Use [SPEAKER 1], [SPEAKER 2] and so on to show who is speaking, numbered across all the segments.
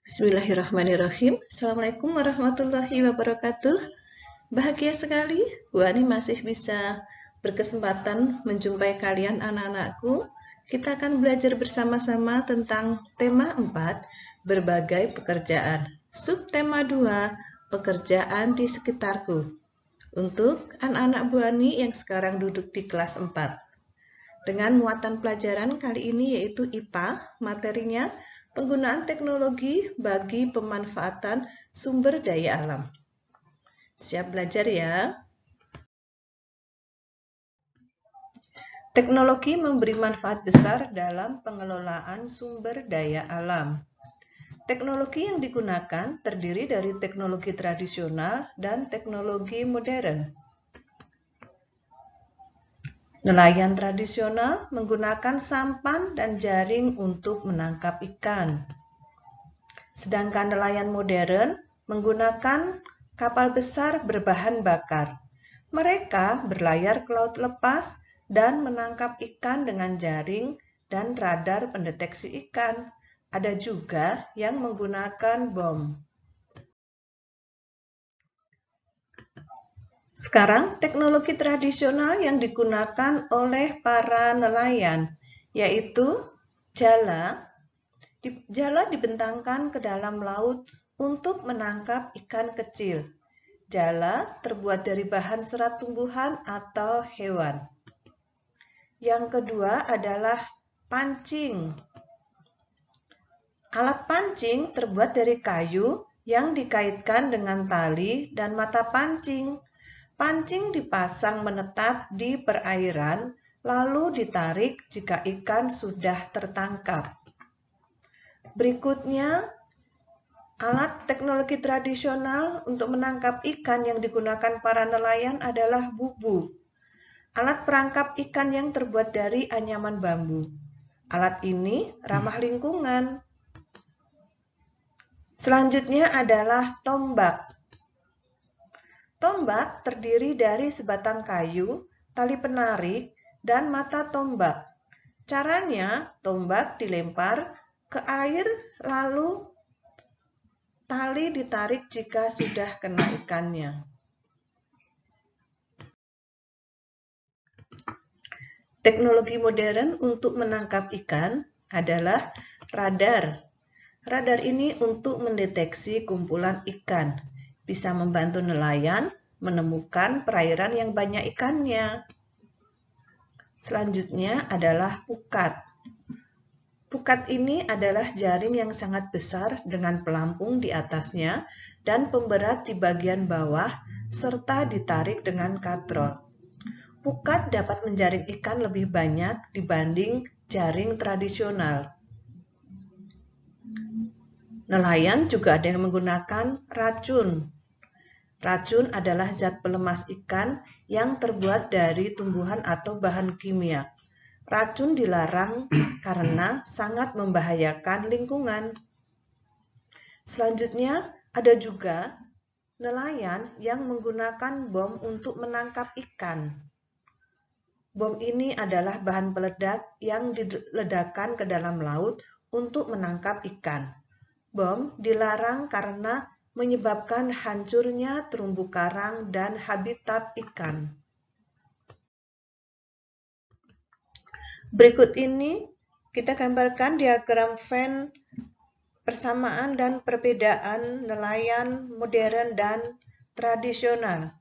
[SPEAKER 1] Bismillahirrahmanirrahim. Assalamualaikum warahmatullahi wabarakatuh. Bahagia sekali Bu Ani masih bisa berkesempatan menjumpai kalian anak-anakku. Kita akan belajar bersama-sama tentang tema 4, berbagai pekerjaan. Subtema 2, pekerjaan di sekitarku. Untuk anak-anak Bu Ani yang sekarang duduk di kelas 4. Dengan muatan pelajaran kali ini yaitu IPA, materinya penggunaan teknologi bagi pemanfaatan sumber daya alam. Siap belajar ya? Teknologi memberi manfaat besar dalam pengelolaan sumber daya alam. Teknologi yang digunakan terdiri dari teknologi tradisional dan teknologi modern. Nelayan tradisional menggunakan sampan dan jaring untuk menangkap ikan. Sedangkan nelayan modern menggunakan kapal besar berbahan bakar. Mereka berlayar ke laut lepas dan menangkap ikan dengan jaring dan radar pendeteksi ikan. Ada juga yang menggunakan bom. Sekarang teknologi tradisional yang digunakan oleh para nelayan yaitu jala. Jala dibentangkan ke dalam laut untuk menangkap ikan kecil. Jala terbuat dari bahan serat tumbuhan atau hewan. Yang kedua adalah pancing. Alat pancing terbuat dari kayu yang dikaitkan dengan tali dan mata pancing. Pancing dipasang menetap di perairan, lalu ditarik jika ikan sudah tertangkap. Berikutnya, alat teknologi tradisional untuk menangkap ikan yang digunakan para nelayan adalah bubu. Alat perangkap ikan yang terbuat dari anyaman bambu. Alat ini ramah lingkungan. Selanjutnya adalah tombak. Tombak terdiri dari sebatang kayu, tali penarik, dan mata tombak. Caranya, tombak dilempar ke air, lalu tali ditarik jika sudah kena ikannya. Teknologi modern untuk menangkap ikan adalah radar. Radar ini untuk mendeteksi kumpulan ikan, bisa membantu nelayan menemukan perairan yang banyak ikannya. Selanjutnya adalah pukat. Pukat ini adalah jaring yang sangat besar dengan pelampung di atasnya dan pemberat di bagian bawah serta ditarik dengan katrol. Pukat dapat menjaring ikan lebih banyak dibanding jaring tradisional. Nelayan juga ada yang menggunakan racun. Racun adalah zat pelemas ikan yang terbuat dari tumbuhan atau bahan kimia. Racun dilarang karena sangat membahayakan lingkungan. Selanjutnya, ada juga nelayan yang menggunakan bom untuk menangkap ikan. Bom ini adalah bahan peledak yang diledakkan ke dalam laut untuk menangkap ikan. Bom dilarang karena menyebabkan hancurnya terumbu karang dan habitat ikan. Berikut ini kita gambarkan diagram Venn persamaan dan perbedaan nelayan modern dan tradisional.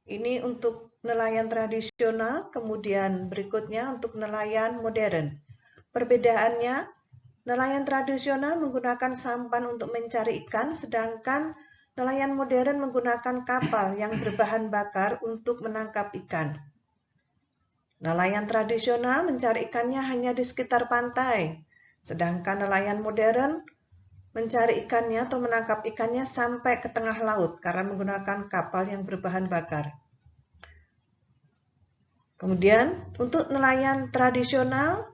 [SPEAKER 1] Ini untuk nelayan tradisional, kemudian berikutnya untuk nelayan modern. Perbedaannya, nelayan tradisional menggunakan sampan untuk mencari ikan, sedangkan nelayan modern menggunakan kapal yang berbahan bakar untuk menangkap ikan. Nelayan tradisional mencari ikannya hanya di sekitar pantai, sedangkan nelayan modern mencari ikannya atau menangkap ikannya sampai ke tengah laut karena menggunakan kapal yang berbahan bakar. Kemudian, untuk nelayan tradisional,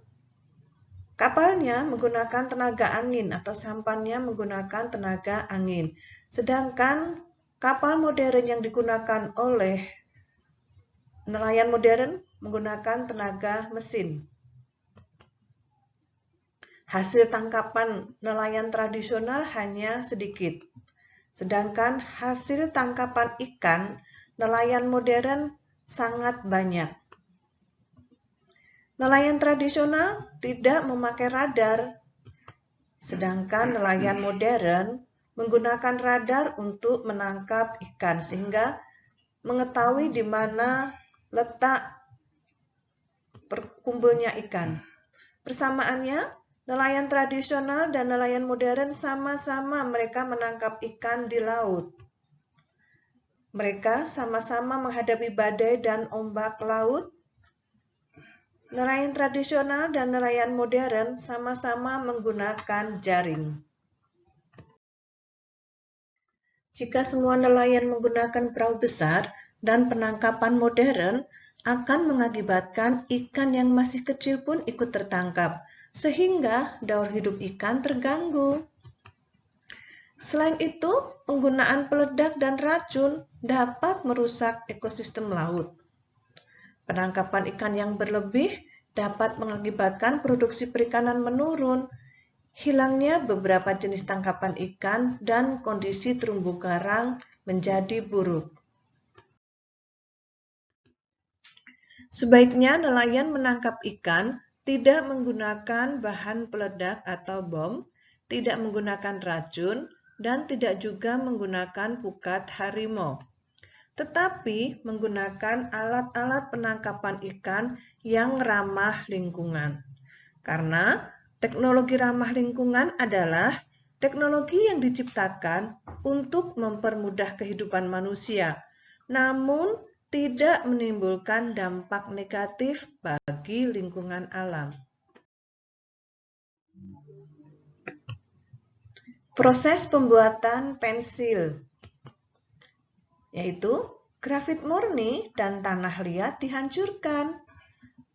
[SPEAKER 1] kapalnya menggunakan tenaga angin atau sampannya menggunakan tenaga angin. Sedangkan kapal modern yang digunakan oleh nelayan modern menggunakan tenaga mesin. Hasil tangkapan nelayan tradisional hanya sedikit, sedangkan hasil tangkapan ikan nelayan modern sangat banyak. Nelayan tradisional tidak memakai radar, sedangkan nelayan modern menggunakan radar untuk menangkap ikan sehingga mengetahui di mana letak berkumpulnya ikan. Persamaannya, nelayan tradisional dan nelayan modern sama-sama mereka menangkap ikan di laut. Mereka sama-sama menghadapi badai dan ombak laut. Nelayan tradisional dan nelayan modern sama-sama menggunakan jaring. Jika semua nelayan menggunakan perahu besar dan penangkapan modern, akan mengakibatkan ikan yang masih kecil pun ikut tertangkap, sehingga daur hidup ikan terganggu. Selain itu, penggunaan peledak dan racun dapat merusak ekosistem laut. Penangkapan ikan yang berlebih dapat mengakibatkan produksi perikanan menurun, hilangnya beberapa jenis tangkapan ikan, dan kondisi terumbu karang menjadi buruk. Sebaiknya nelayan menangkap ikan tidak menggunakan bahan peledak atau bom, tidak menggunakan racun, dan tidak juga menggunakan pukat harimau, tetapi menggunakan alat-alat penangkapan ikan yang ramah lingkungan. Karena teknologi ramah lingkungan adalah teknologi yang diciptakan untuk mempermudah kehidupan manusia, namun tidak menimbulkan dampak negatif bagi lingkungan alam. Proses pembuatan pensil, yaitu grafit murni dan tanah liat dihancurkan.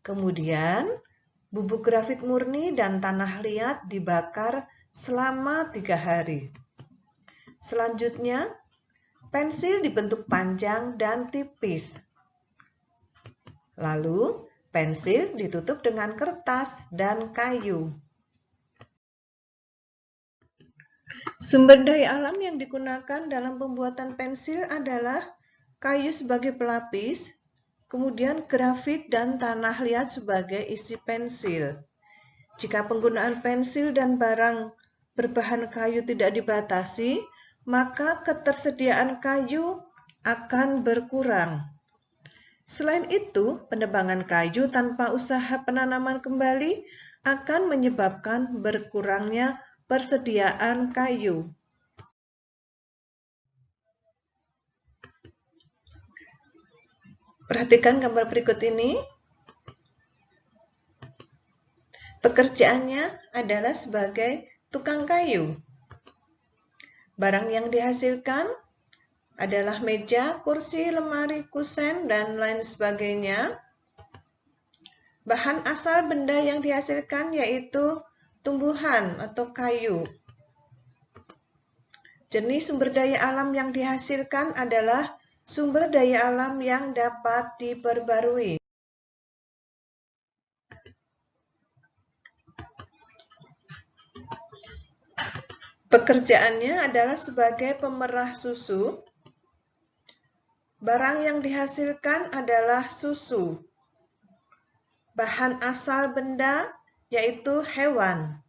[SPEAKER 1] Kemudian, bubuk grafit murni dan tanah liat dibakar selama 3 hari. Selanjutnya, pensil dibentuk panjang dan tipis. Lalu, pensil ditutup dengan kertas dan kayu. Sumber daya alam yang digunakan dalam pembuatan pensil adalah kayu sebagai pelapis, kemudian grafit dan tanah liat sebagai isi pensil. Jika penggunaan pensil dan barang berbahan kayu tidak dibatasi, maka ketersediaan kayu akan berkurang. Selain itu, penebangan kayu tanpa usaha penanaman kembali akan menyebabkan berkurangnya persediaan kayu. Perhatikan gambar berikut ini. Pekerjaannya adalah sebagai tukang kayu. Barang yang dihasilkan adalah meja, kursi, lemari, kusen, dan lain sebagainya. Bahan asal benda yang dihasilkan yaitu tumbuhan atau kayu. Jenis sumber daya alam yang dihasilkan adalah sumber daya alam yang dapat diperbarui. Pekerjaannya adalah sebagai pemerah susu. Barang yang dihasilkan adalah susu. Bahan asal benda yaitu hewan.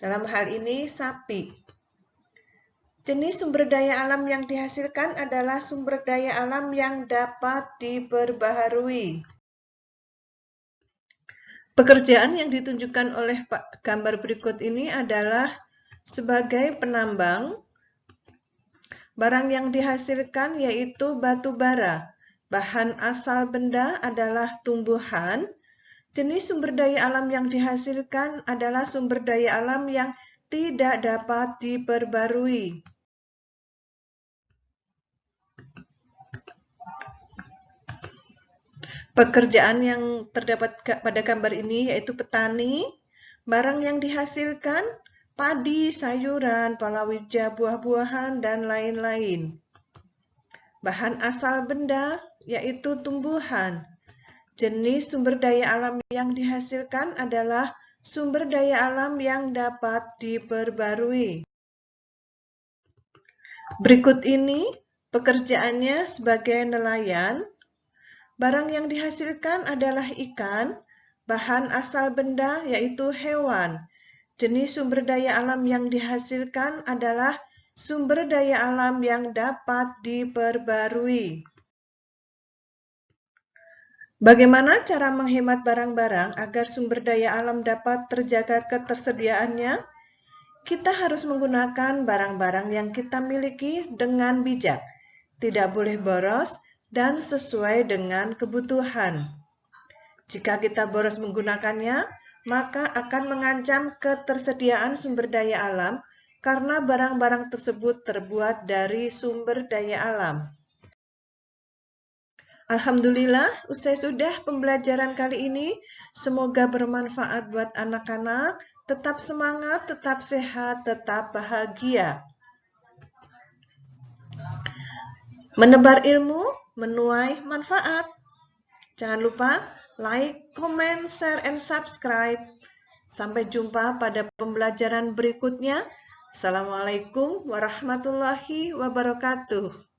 [SPEAKER 1] Dalam hal ini sapi. Jenis sumber daya alam yang dihasilkan adalah sumber daya alam yang dapat diperbaharui. Pekerjaan yang ditunjukkan oleh gambar berikut ini adalah sebagai penambang. Barang yang dihasilkan yaitu batu bara. Bahan asal benda adalah tumbuhan. Jenis sumber daya alam yang dihasilkan adalah sumber daya alam yang tidak dapat diperbarui. Pekerjaan yang terdapat pada gambar ini yaitu petani. Barang yang dihasilkan padi, sayuran, palawija, buah-buahan, dan lain-lain. Bahan asal benda yaitu tumbuhan. Jenis sumber daya alam yang dihasilkan adalah sumber daya alam yang dapat diperbarui. Berikut ini pekerjaannya sebagai nelayan. Barang yang dihasilkan adalah ikan, bahan asal benda yaitu hewan. Jenis sumber daya alam yang dihasilkan adalah sumber daya alam yang dapat diperbarui. Bagaimana cara menghemat barang-barang agar sumber daya alam dapat terjaga ketersediaannya? Kita harus menggunakan barang-barang yang kita miliki dengan bijak, tidak boleh boros, dan sesuai dengan kebutuhan. Jika kita boros menggunakannya, maka akan mengancam ketersediaan sumber daya alam karena barang-barang tersebut terbuat dari sumber daya alam. Alhamdulillah, usai sudah pembelajaran kali ini. Semoga bermanfaat buat anak-anak. Tetap semangat, tetap sehat, tetap bahagia. Menebar ilmu, menuai manfaat. Jangan lupa like, comment, share, and subscribe. Sampai jumpa pada pembelajaran berikutnya. Assalamualaikum warahmatullahi wabarakatuh.